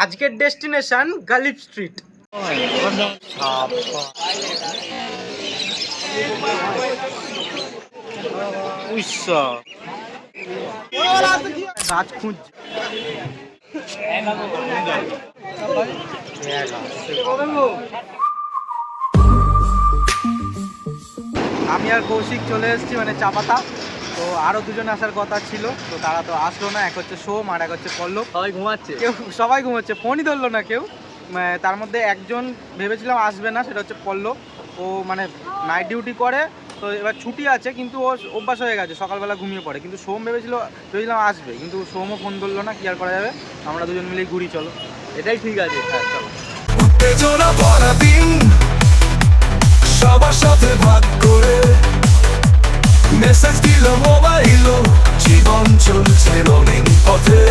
আজকের destination Ghalib street. গাছ খুঁজছে। আমি আর কৌশিক চলে এসেছি মানে চাপাতা। তো আরো দুজন আসার কথা ছিল, তো তারা তো আসলো না। এক হচ্ছে সোম আর এক হচ্ছে পল্লব। সবাই ঘুমাচ্ছে, ফোনই ধরলো না কেউ। তার মধ্যে একজন ভেবেছিলাম আসবে না, সেটা হচ্ছে পল্লব। ও মানে নাইট ডিউটি করে, তো এবার ছুটি আছে, কিন্তু ও অভ্যাস হয়ে গেছে সকালবেলা ঘুমিয়ে পড়ে। কিন্তু সোম ভেবেছিলাম আসবে, কিন্তু সোমও ফোন ধরলো না। কি আর করা যাবে, আমরা দুজন মিলেই ঘুরি। চলো, এটাই ঠিক আছে। হ্যাঁ চলো। উত্তেজনা ভরা দিন, সবার সাথে ভাগ করে মেসেজ দিল মোবাইল, জীবন চলছে রঙিন পথে।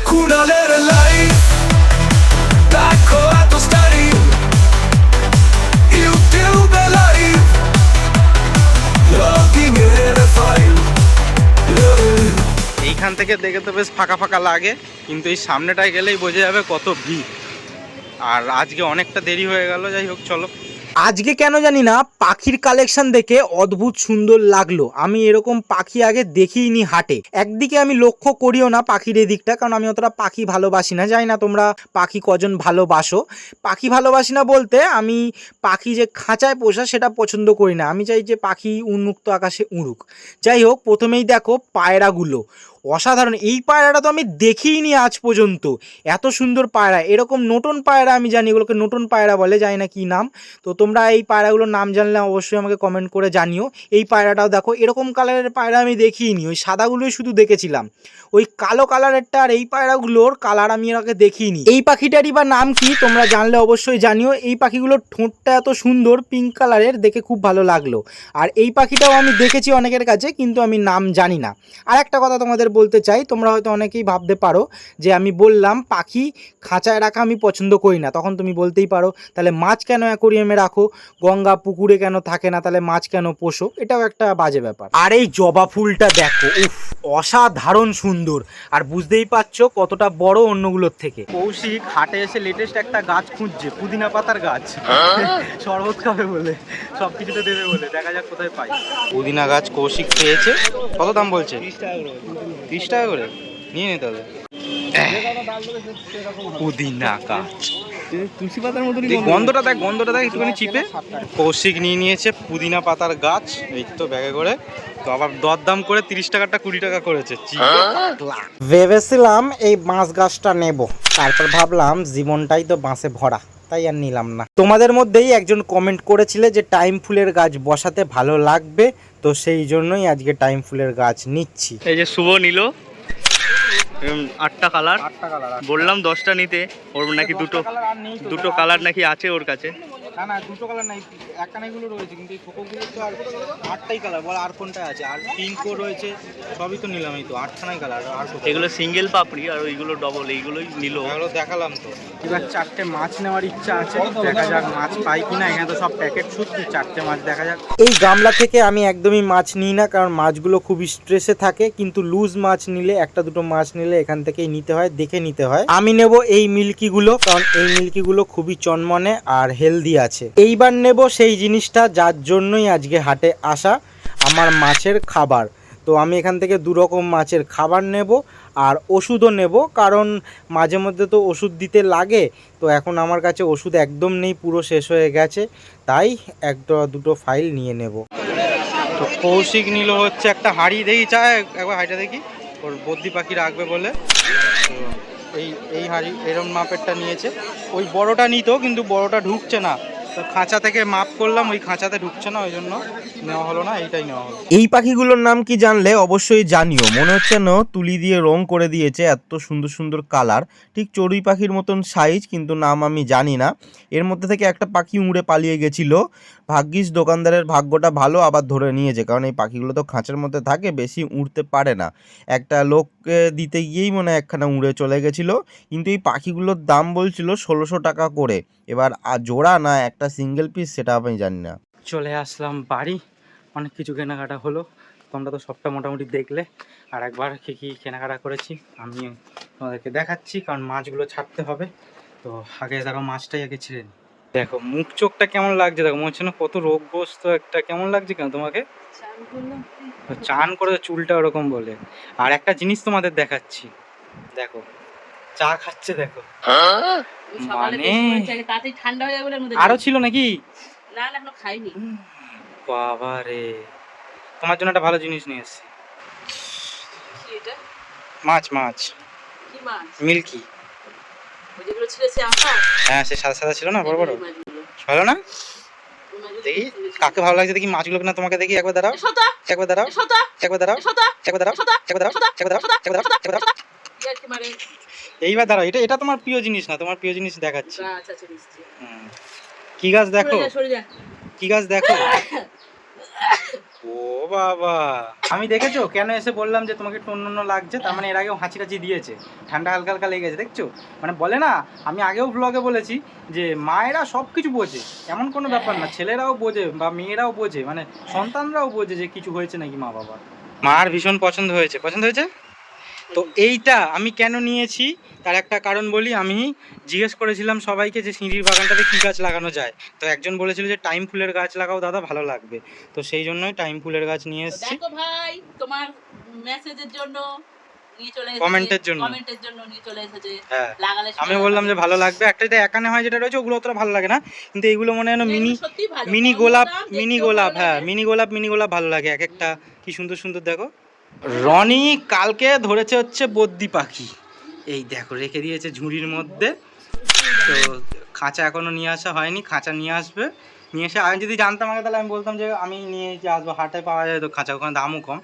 কুণালের লাইফ দেখো এত স্টাইল, ইউটিউবে লাইভ লগিং এর ফাইল। এইখান থেকে দেখে তো বেশ ফাঁকা ফাঁকা লাগে, কিন্তু এই সামনেটায় গেলেই বোঝা যাবে কত ভিড়। আর আজকে অনেকটা দেরি হয়ে গেল। যাই হোক চলো। আজকে কেন জানি না পাখির কালেকশন দেখে অদ্ভুত সুন্দর লাগলো। আমি এরকম পাখি আগে দেখিইনি হাটে। একদিকে আমি লক্ষ্য করিও না পাখির এদিকটা, কারণ আমি অতটা পাখি ভালোবাসি না। জানি না তোমরা পাখি কজন ভালোবাসো। পাখি ভালোবাসি না বলতে, আমি পাখি যে খাঁচায় পোষা সেটা পছন্দ করি না। আমি চাই যে পাখি উন্মুক্ত আকাশে উড়ুক। যাই হোক, প্রথমেই দেখো পায়রাগুলো অসাধারণ। এই পায়রাটা তো আমি দেখিইনি আজ পর্যন্ত। এত সুন্দর পায়রা, এরকম নোটন পায়রা আমি জানি, এগুলোকে নোটন পায়রা বলে, জানি না কি নাম। তো তোমরা এই পায়রাগুলোর নাম জানলে অবশ্যই আমাকে কমেন্ট করে জানিও। এই পায়রাটাও দেখো, এরকম কালারের পায়রা আমি দেখিনি, ওই সাদাগুলোই শুধু দেখেছিলাম। ওই কালো কালারেরটা আর এই পায়রাগুলোর কালার আমি এর আগে দেখিনি। এই পাখিটারই বা নাম কি তোমরা জানলে অবশ্যই জানিও। এই পাখিগুলোর ঠোঁটটা এত সুন্দর পিঙ্ক কালারের, দেখে খুব ভালো লাগলো। আর এই পাখিটাও আমি দেখেছি অনেকের কাছে, কিন্তু আমি নাম জানি না। আর একটা কথা তোমাদের বলতে চাই, তোমরা হয়তো অনেকেই ভাবতে পারো যে আমি বললাম পাখি খাঁচায় রাখা আমি পছন্দ করি না। তখন তুমি বলতেই পারো তাহলে মাছ কেন অ্যাকোরিয়ামে রাখো, গঙ্গা পুকুরে কেন থাকে না, তাহলে মাছ কেন পোষো? এটাও একটা বাজে ব্যাপার। আর এই জবা ফুলটা দেখো, উফ অসাধারণ সুন্দর। আর বুঝতেই পারছো কতটা বড় অন্যগুলোর থেকে। কৌশিক হাটে এসে লেটেস্ট একটা গাছ খুঁজছে, পুদিনা পাতার গাছ। শরবত খাবে বলে, সব কিছুতে দেবে বলে। দেখা যাক কোথায় পাই। পুদিনা গাছ কৌশিক পেয়েছে। কত দাম বলছে? 30 টাকা করে। নিয়ে নে তাহলে। পুদিনা গাছ, তুলসী পাতার মতো গন্ধটা দেখ, গন্ধটা দেখ একটুখানি চিপে। কৌশিক নিয়ে নিয়েছে পুদিনা পাতার গাছ, এই তো ব্যাগে করে। তো আবার দরদাম করে 30 টাকাটা 20 টাকা করেছে। ভেবেছিলাম এই বাঁশ গাছটা নেব, তারপর ভাবলাম জীবনটাই তো বাঁশে ভরা, তাই আর নিলাম না। তোমাদের মধ্যেই একজন কমেন্ট করেছিলে যে টাইম ফুলের গাছ বসাতে ভালো লাগবে, তো সেই জন্যই আজকে টাইম ফুলের গাছ নিচ্ছি। এই যে শুভ নিল 8টা কালার, বললাম 10টা নিতে। ওর নাকি দুটো কালার নাকি আছে ওর কাছে। না না, দুটো কালার নাই, একখানাগুলো রয়েছে, কিন্তু এই কোকোগুলো তো আর 8টাই কালার বল। আর কোনটা আছে? আর পিঙ্কও রয়েছে, সবই তো নিলাম। এই তো 8খানাই কালার। আর এগুলো সিঙ্গেল পাপড়ি আর ওইগুলো ডবল, এইগুলোই নিল। এগুলো দেখালাম তো। এবার 4টে মাছ নেওয়ার ইচ্ছা আছে, দেখা যাক মাছ পাই কিনা। এখানে তো সব প্যাকেট শুদ্ধ, 4টে মাছ দেখা যাক। এই গামলা থেকে আমি একদমই মাছ নিই না, কারণ মাছগুলো খুব স্ট্রেসে থাকে। কিন্তু লুজ মাছ নিলে, একটা দুটো মাছ নিলে এখান থেকেই নিতে হয়, দেখে নিতে হয়। আমি নেব এই মিল্কিগুলো, কারণ এই মিল্কিগুলো খুবই চনমনে আর হেলদি আছে। এইবার নেব সেই জিনিসটা যার জন্যই আজকে হাটে আসা, আমার মাছের খাবার। তো আমি এখান থেকে 2 রকম মাছের খাবার নেব, আর ওষুধও নেব, কারণ মাঝে মধ্যে তো ওষুধ দিতে লাগে। তো এখন আমার কাছে ওষুধ একদম নেই, পুরো শেষ হয়ে গেছে। তাই একটা দুটো ফাইল নিয়ে নেব। তো কৌশিক নিল হচ্ছে একটা হাঁড়ি, দেখি চায় একবার হাঁড়িটা দেখি, ওর বদ্যি পাখি রাখবে বলে। তো এই হাঁড়ি এরম মাপেরটা নিয়েছে। ওই বড়টা নিত, কিন্তু বড়টা ঢুকছে না। তো খাঁচা থেকে মাপ করলাম, ওই খাঁচাতে ঢুকছে না, ওই জন্য নেওয়া হলো না, এইটাই নেওয়া হলো। এই পাখিগুলোর নাম কি জানলে অবশ্যই জানিও। মনে হচ্ছে না তুলি দিয়ে রং করে দিয়েছে, এত সুন্দর সুন্দর কালার। ঠিক চড়ুই পাখির মতন সাইজ, কিন্তু নাম আমি জানি না। এর মধ্যে থেকে একটা পাখি উড়ে পালিয়ে গেছিল। ভাগ্যিস দোকানদারের ভাগ্যটা ভালো, আবার ধরে নিয়েছে, কারণ এই পাখিগুলো তো খাঁচার মধ্যে থাকে, বেশি উড়তে পারে না। একটা লোককে দিতে গিয়েই মনে হয় একখানা উড়ে চলে গেছিল। কিন্তু এই পাখিগুলোর দাম বলছিল 1600 টাকা করে। এবার জোড়া না একটা সিঙ্গেল পিস সেটা আমি জানি না। চলে আসলাম বাড়ি, অনেক কিছু কেনাকাটা হলো। তোমরা তো সবটা মোটামুটি দেখলে। আর একবার কী কী কেনাকাটা করেছি আমি তোমাদেরকে দেখাচ্ছি, কারণ মাছগুলো ছাড়তে হবে। তো আগে দেখো মাছটাই আগে ছেড়ে নিই। দেখো মুখ চোখটা কেমন লাগছে, দেখো মনে হচ্ছে না কত রোগগ্রস্ত একটা, কেমন লাগছে কেন তোমাকে? চান করে চুলটা ওরকম বলে। আর একটা জিনিস তোমাদের দেখাচ্ছি, দেখো চা খাচ্ছে দেখো। মানে আরো ছিল নাকি? বাবা রে, তোমার জন্য একটা ভালো জিনিস নিয়ে এসেছি। মাছ মাছ মিল্কি। হ্যাঁ সে সাদা সাদা ছিল না, বড় বড়, ভালো না? দেখি কাকে ভালো লাগছে দেখি মাছগুলোকে না, তোমাকে দেখি। একবার দাঁড়াও, একবার দাঁড়াও, একবার দাঁড়াও, একবার দাঁড়াও, একবার দাঁড়াও, একবার দাঁড়াও, একবার দাঁড়াও, একবার দাঁড়াও। এইবার দাঁড়াও, এটা এটা তোমার প্রিয় জিনিস না, তোমার প্রিয় জিনিস দেখাচ্ছি। কি গাছ দেখো, কি গাছ দেখো। ও বাবা, আমি দেখেছো কেন এসে বললাম যে তোমাকে একটু অন্য অন্য লাগছে, তার মানে এর আগেও হাঁচি টাচি দিয়েছে, ঠান্ডা হালকা হালকা লেগেছে, দেখছো? মানে বলে না, আমি আগেও ব্লগে বলেছি যে মায়েরা সব কিছু বোঝে, এমন কোনো ব্যাপার না, ছেলেরাও বোঝে বা মেয়েরাও বোঝে, মানে সন্তানরাও বোঝে যে কিছু হয়েছে নাকি মা বাবা। মার ভীষণ পছন্দ হয়েছে, পছন্দ হয়েছে। তো এইটা আমি কেন নিয়েছি তার একটা কারণ বলি। আমি জিজ্ঞেস করেছিলাম সবাইকে যে সিঁড়ির বাগানটাতে কী গাছ লাগানো যায়, তো একজন বলেছিল যে টাইম ফুলের গাছ লাগাও দাদা, ভালো লাগবে। তো সেই জন্যই টাইম ফুলের গাছ নিয়ে এসেছি। দেখো ভাই, তোমার মেসেজের জন্য নিয়ে চলে এসেছে, কমেন্টের জন্য নিয়ে চলে এসেছে। হ্যাঁ, লাগালে আমি বললাম যে ভালো লাগবে। একটা যেটা একানে হয় যেটা রয়েছে ওগুলো অতটা ভালো লাগে না, কিন্তু এইগুলো মনে হয় মিনি মিনি গোলাপ, মিনি গোলাপ, হ্যাঁ মিনি গোলাপ, মিনি গোলাপ ভালো লাগে এক একটা, কি সুন্দর সুন্দর। দেখো রনি কালকে ধরেছে হচ্ছে বদ্যি পাখি, এই দেখো রেখে দিয়েছে ঝুড়ির মধ্যে। তো খাঁচা এখনো নিয়ে আসা হয়নি, খাঁচা নিয়ে আসবে। নিয়ে এসে আমি যদি জানতাম আগে তাহলে আমি বলতাম যে আমি নিয়ে যে আসবো, হাটে পাওয়া যায় তো খাঁচা, ওখানে দামও কম।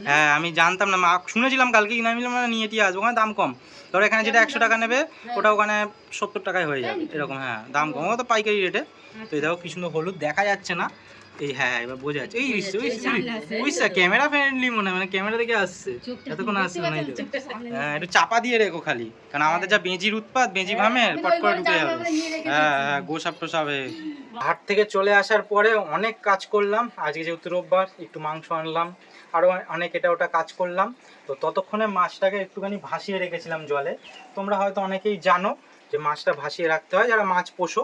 হ্যাঁ আমি জানতাম না, মা শুনেছিলাম কালকে, কিন্তু আমি নিয়ে টিয়ে আসবো, ওখানে দাম কম। ধরো এখানে যেটা 100 টাকা নেবে ওটা ওখানে 70 টাকায় হয়ে যাবে এরকম। হ্যাঁ দাম কম, ও তো পাইকারি রেটে। তো এই দেখো কি সুন্দর হলুদ, দেখা যাচ্ছে না এই, হ্যাঁ এবার বোঝা যাচ্ছে। এই বুঝছা ক্যামেরা ফ্রেন্ডলি মনে হয়, মানে ক্যামেরা দেখে আসছে, এতক্ষণ আসছে না। হ্যাঁ একটু চাপা দিয়ে রেখো খালি, কারণ আমাদের যা বেঁজির উৎপাত, বেঁজি ভামের পট করে ঢুকে যাবে। হ্যাঁ হ্যাঁ গোসাপ টোসাবে। হাট থেকে চলে আসার পরে অনেক কাজ করলাম, আজকে যেহেতু রোববার একটু মাংস আনলাম, আরও অনেক এটা ওটা কাজ করলাম। তো ততক্ষণে মাছটাকে একটুখানি ভাসিয়ে রেখেছিলাম জলে। তোমরা হয়তো অনেকেই জানো যে মাছটা ভাসিয়ে রাখতে হয় যারা মাছ পোষো।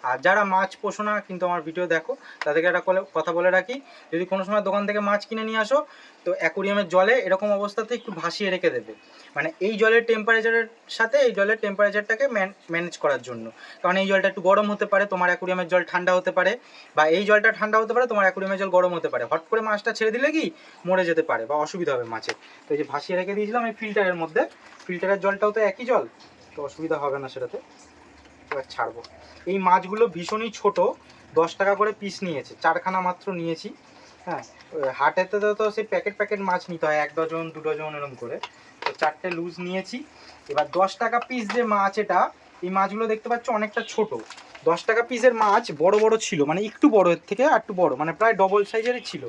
আর যারা মাছ পোষো না কিন্তু আমার ভিডিও দেখো, তাদেরকে একটা কথা বলে রাখি, যদি কোনো সময় দোকান থেকে মাছ কিনে নিয়ে আসো তো অ্যাকোরিয়ামের জলে এরকম অবস্থাতে একটু ভাসিয়ে রেখে দেবে, মানে এই জলের টেম্পারেচারের সাথে এই জলের টেম্পারেচারটাকে ম্যানেজ করার জন্য। কারণ এই জলটা একটু গরম হতে পারে, তোমার অ্যাকোরিয়ামের জল ঠান্ডা হতে পারে, বা এই জলটা ঠান্ডা হতে পারে, তোমার অ্যাকোরিয়ামের জল গরম হতে পারে। হট করে মাছটা ছেড়ে দিলে কি মরে যেতে পারে বা অসুবিধা হবে মাছের। তো এই যে ভাসিয়ে রেখে দিয়েছিলাম এই ফিল্টারের মধ্যে, ফিল্টারের জলটাও তো একই জল, তো অসুবিধা হবে না সেটাতে। এবার ছাড়বো। এই মাছগুলো ভীষণই ছোট, 10 টাকা করে পিস নিয়েছে, 4খানা মাত্র নিয়েছি। হ্যাঁ হাটেতে তো সেই প্যাকেট প্যাকেট মাছ নিতে হয়, 1 ডজন 2 ডজন এরকম করে, তো 4টে লুজ নিয়েছি। এবার 10 টাকা পিস যে মাছ, এটা এই মাছগুলো দেখতে পাচ্ছ অনেকটা ছোট। 10 টাকা পিসের মাছ বড় বড় ছিল, মানে একটু বড়, এর থেকে আর একটু বড়, মানে প্রায় ডবল সাইজেরই ছিল।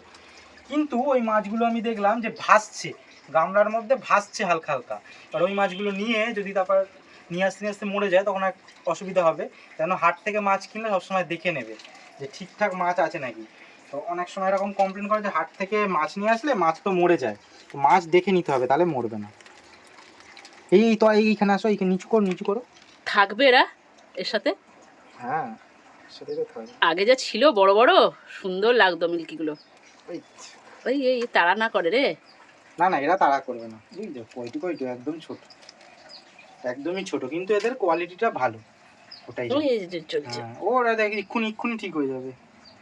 কিন্তু ওই মাছগুলো আমি দেখলাম যে ভাসছে গামলার মধ্যে, ভাসছে হালকা হালকা। আর ওই মাছগুলো নিয়ে যদি তারপর নিয়ে আসতে মরে যায় তখন এক অসুবিধা হবে। কেন হাট থেকে মাছ কিনলে সবসময় দেখে নেবে যে ঠিকঠাক মাছ আছে নাকি। তো অনেক সময় এরকম কমপ্লেন করে যে হাট থেকে মাছ নিয়ে আসলে মাছ তো মরে যায়, তো মাছ দেখে নিতে হবে তাহলে মরবে না। এই তো এইখানে আসো, এইখানে নিচু করো, নিচু করো। থাকবে এরা এর সাথে? হ্যাঁ সেটাই তো থাকবে। আগে যা ছিল বড় বড় সুন্দর লাগতো মিল্কিগুলো, ওই এই তাড়া না করে রে। না না এরা তাড়া করবে না, বুঝলি, কইটু কইটু একদম ছোট, একদমই ছোট, কিন্তু এদের কোয়ালিটিটা ভালো, ওটাই চলছে। ওরা দেখ এক্ষুনি ঠিক হয়ে যাবে।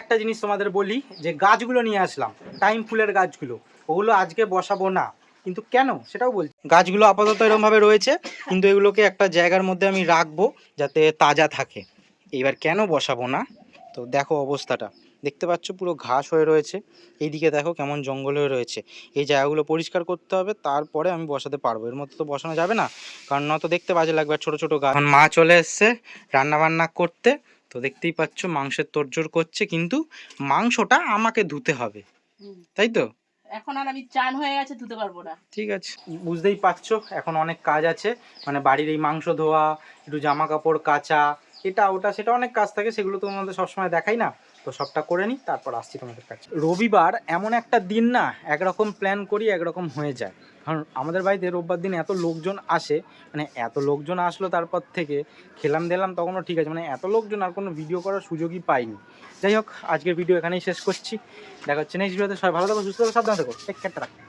একটা জিনিস তোমাদের বলি, যে গাছগুলো নিয়ে আসলাম টাইম ফুলের গাছগুলো, ওগুলো আজকে বসাবো না, কিন্তু কেন সেটাও বলছি। গাছগুলো আপাতত এরকমভাবে রয়েছে, কিন্তু এগুলোকে একটা জায়গার মধ্যে আমি রাখবো যাতে তাজা থাকে। এইবার কেন বসাবো না, তো দেখো অবস্থাটা দেখতে পাচ্ছ, পুরো ঘাস হয়ে রয়েছে, এইদিকে দেখো কেমন জঙ্গল হয়ে রয়েছে। এই জায়গাগুলো পরিষ্কার করতে হবে, তারপরে আমি বসাতে পারবো, এর মধ্যে তো বসানো যাবে না, কারণ নয়তো দেখতে বাজে লাগবে। আর ছোটো ছোটো গাছ। এখন মা চলে এসছে রান্নাবান্না করতে, তো দেখতেই পাচ্ছ মাংসের তোড়জোড় করছে, কিন্তু মাংসটা আমাকে ধুতে হবে, তাই তো? এখন আর আমি চান হয়ে গেছে, ধুতে পারবো না। ঠিক আছে, বুঝতেই পারছো এখন অনেক কাজ আছে, মানে বাড়ির এই মাংস ধোয়া, একটু জামা কাপড় কাচা, এটা ওটা সেটা অনেক কাজ থাকে, সেগুলো তো আমাদের সবসময় দেখাই না। তো সবটা করে নিই, তারপর আসছি তোমাদের কাছে। রবিবার এমন একটা দিন না, একরকম প্ল্যান করি একরকম হয়ে যায়। কারণ আমাদের বাড়িতে রোববার দিন এত লোকজন আসে, মানে এত লোকজন আসলো, তারপর থেকে খেলাম দিলাম তখনও ঠিক আছে, মানে এত লোকজন আর কোনো ভিডিও করার সুযোগই পাইনি। যাই হোক, আজকের ভিডিও এখানেই শেষ করছি। দেখা হচ্ছে নেক্সট ভিডিওতে। সবাই ভালো থাকো, সুস্থ থাকো, সাবধানে থাকো, টেক কেয়ার।